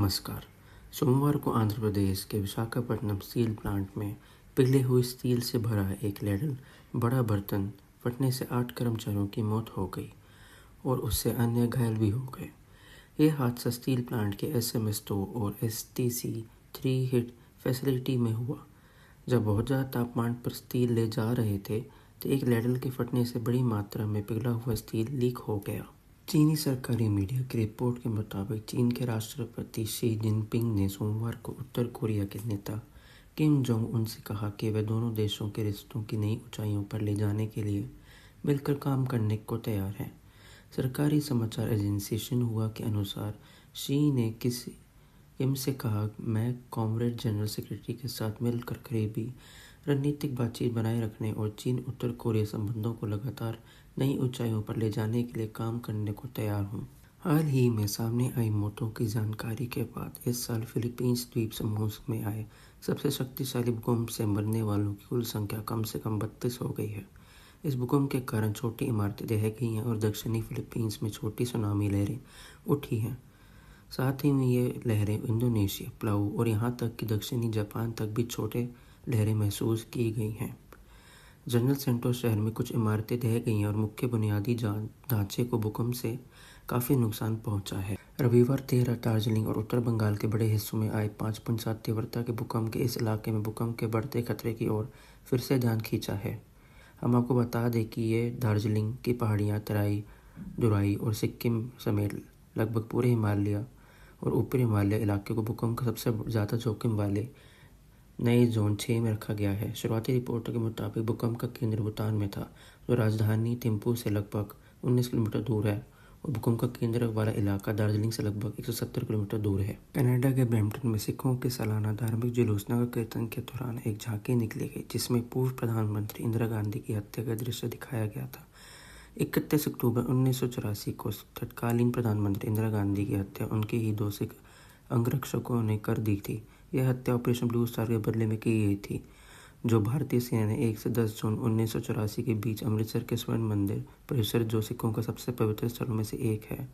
नमस्कार। सोमवार को आंध्र प्रदेश के विशाखापट्टनम स्टील प्लांट में पिघले हुए स्टील से भरा एक लैडल बड़ा बर्तन फटने से 8 कर्मचारियों की मौत हो गई और उससे अन्य घायल भी हो गए। यह हादसा स्टील प्लांट के SMS2 और STC3 हीट फैसिलिटी में हुआ। जब बहुत ज़्यादा तापमान पर स्टील ले जा रहे थे तो एक लैडल के फटने से बड़ी मात्रा में पिघला हुआ स्टील लीक हो गया। चीनी सरकारी मीडिया की रिपोर्ट के मुताबिक चीन के राष्ट्रपति शी जिनपिंग ने सोमवार को उत्तर कोरिया के नेता किम जोंग उन से कहा कि वे दोनों देशों के रिश्तों की नई ऊंचाइयों पर ले जाने के लिए मिलकर काम करने को तैयार हैं। सरकारी समाचार एजेंसी शिन्हुआ के अनुसार शी ने किम से कहा, मैं कॉमरेड जनरल सेक्रेटरी के साथ मिलकर करीबी रणनीतिक बातचीत बनाए रखने और चीन उत्तर कोरिया संबंधों को लगातार नई ऊंचाइयों पर ले जाने के लिए काम करने को तैयार हूँ। हाल ही में सामने आई मौतों की जानकारी के बाद इस साल फिलीपींस द्वीप समूह में आए सबसे शक्तिशाली भूकंप से मरने वालों की कुल संख्या कम से कम 32 हो गई है। इस भूकंप के कारण छोटी इमारतें ढह गई हैं और दक्षिणी फिलीपींस में छोटी सुनामी लहरें उठी हैं। साथ ही में ये लहरें इंडोनेशिया, पलाऊ और यहाँ तक कि दक्षिणी जापान तक भी छोटे लहरें महसूस की गई हैं। जनरल सेंटोस शहर में कुछ इमारतें ढह गई हैं और मुख्य बुनियादी ढांचे को भूकंप से काफ़ी नुकसान पहुंचा है। रविवार देर रात दार्जिलिंग और उत्तर बंगाल के बड़े हिस्सों में आए 5.7 तीव्रता के भूकंप के इस इलाके में भूकंप के बढ़ते खतरे की ओर फिर से ध्यान खींचा है। हम आपको बता दें कि ये दार्जिलिंग की पहाड़ियाँ, तराई, दुराई और सिक्किम समेत लगभग पूरे हिमालय और ऊपरी हिमालय इलाके को भूकंप का सबसे ज़्यादा जोखिम वाले नए जोन 6 में रखा गया है। शुरुआती रिपोर्टों के मुताबिक भूकंप का केंद्र भूटान में था, जो राजधानी थिम्पू से लगभग 19 किलोमीटर दूर है, और भूकंप का केंद्र वाला इलाका दार्जिलिंग से लगभग 170 किलोमीटर दूर है। कनाडा के ब्रैम्पटन में सिखों के सालाना धार्मिक जुलूस नगर कीर्तन के दौरान एक झांकी निकली गई, जिसमें पूर्व प्रधानमंत्री इंदिरा गांधी की हत्या का दृश्य दिखाया गया था। 31 अक्टूबर 1984 को तत्कालीन प्रधानमंत्री इंदिरा गांधी की हत्या उनके ही 2 सिख अंगरक्षकों ने कर दी थी। यह हत्या ऑपरेशन ब्लू स्टार के बदले में की गई थी, जो भारतीय सेना ने 1 से 10 जून 1984 के बीच अमृतसर के स्वर्ण मंदिर परिसर, जो सिखों का सबसे पवित्र स्थलों में से एक है,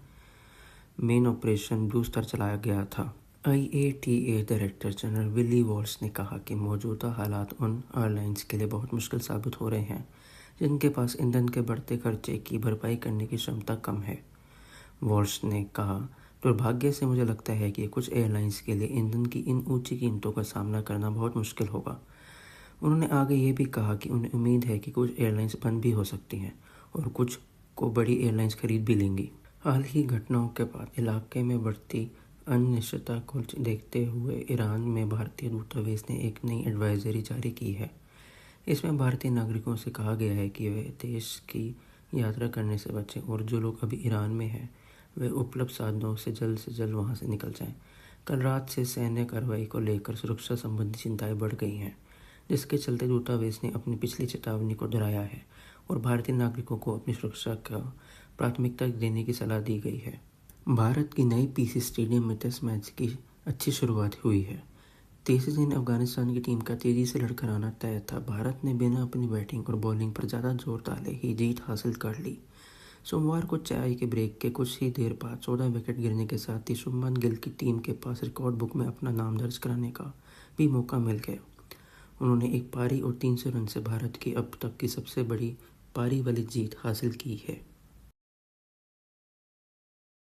मेन ऑपरेशन ब्लू स्टार चलाया गया था। IATA director general Willie Walsh ने कहा कि मौजूदा हालात उन एयरलाइंस के लिए बहुत मुश्किल साबित हो रहे हैं जिनके पास ईंधन के बढ़ते खर्चे की भरपाई करने की क्षमता कम है। वॉल्श ने कहा, दुर्भाग्य से मुझे लगता है कि कुछ एयरलाइंस के लिए ईंधन की इन ऊंची कीमतों का सामना करना बहुत मुश्किल होगा। उन्होंने आगे ये भी कहा कि उन्हें उम्मीद है कि कुछ एयरलाइंस बंद भी हो सकती हैं और कुछ को बड़ी एयरलाइंस खरीद भी लेंगी। हाल ही घटनाओं के बाद इलाके में बढ़ती अनिश्चितता को देखते हुए ईरान में भारतीय दूतावास ने एक नई एडवाइजरी जारी की है। इसमें भारतीय नागरिकों से कहा गया है कि वे देश की यात्रा करने से बचें और जो लोग अभी ईरान में हैं वे उपलब्ध साधनों से जल्द वहां से निकल जाएं। कल रात से सैन्य कार्रवाई को लेकर सुरक्षा संबंधी चिंताएं बढ़ गई हैं, जिसके चलते दूतावास ने अपनी पिछली चेतावनी को दोहराया है और भारतीय नागरिकों को अपनी सुरक्षा का प्राथमिकता देने की सलाह दी गई है। भारत की नई PC स्टेडियम में टेस्ट मैच की अच्छी शुरुआत हुई है। तीसरे दिन अफगानिस्तान की टीम का तेजी से लड़कर आना तय था। भारत ने बिना अपनी बैटिंग और बॉलिंग पर ज़्यादा जोर डाले ही जीत हासिल कर ली। सोमवार को चाय के ब्रेक के कुछ ही देर बाद 14 विकेट गिरने के साथ ही शुभमन गिल की टीम के पास रिकॉर्ड बुक में अपना नाम दर्ज कराने का भी मौका मिल गया। उन्होंने एक पारी और 300 रन से भारत की अब तक की सबसे बड़ी पारी वाली जीत हासिल की है।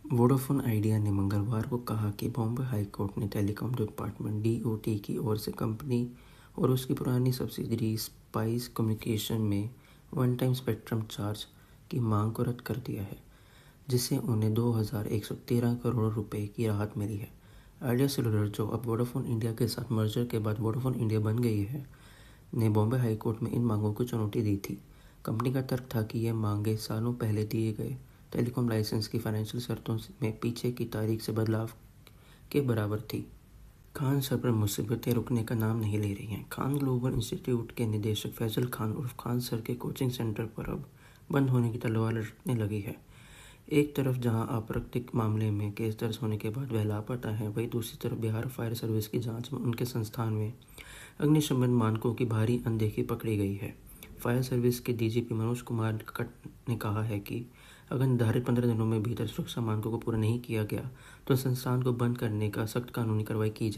वोडाफोन आइडिया ने मंगलवार को कहा कि बॉम्बे हाई कोर्ट ने टेलीकॉम डिपार्टमेंट DOT की ओर से कंपनी और उसकी पुरानी सब्सिडरी स्पाइस कम्युनिकेशन में वन टाइम स्पेक्ट्रम चार्ज की मांग को रद्द कर दिया है, जिससे उन्हें 2113 करोड़ रुपए की राहत मिली है। आइडिया सेलुलर, जो अब वोडाफोन इंडिया के साथ मर्जर के बाद वोडाफोन इंडिया बन गई है, ने बॉम्बे हाई कोर्ट में इन मांगों को चुनौती दी थी। कंपनी का तर्क था कि यह मांगें सालों पहले दिए गए टेलीकॉम लाइसेंस की फाइनेंशियल शर्तों में पीछे की तारीख से बदलाव के बराबर थी। खान सर पर मुसीबतें रुकने का नाम नहीं ले रही हैं। खान ग्लोबल इंस्टीट्यूट के निदेशक फैजल खान उर्फ खान सर के कोचिंग सेंटर पर अब बंद होने की तलवार लटकने लगी है। एक तरफ जहां आपराधिक मामले में केस दर्ज होने के बाद वह लापता है, वहीं दूसरी तरफ बिहार फायर सर्विस की जांच में उनके संस्थान में अग्निशमन मानकों की भारी अनदेखी पकड़ी गई है। फायर सर्विस के DGP मनोज कुमार ने कहा है कि अगर निर्धारित 15 दिनों में भीतर सुरक्षा मानकों को पूरा नहीं किया गया तो संस्थान को बंद करने का सख्त कानूनी कार्रवाई की जाए।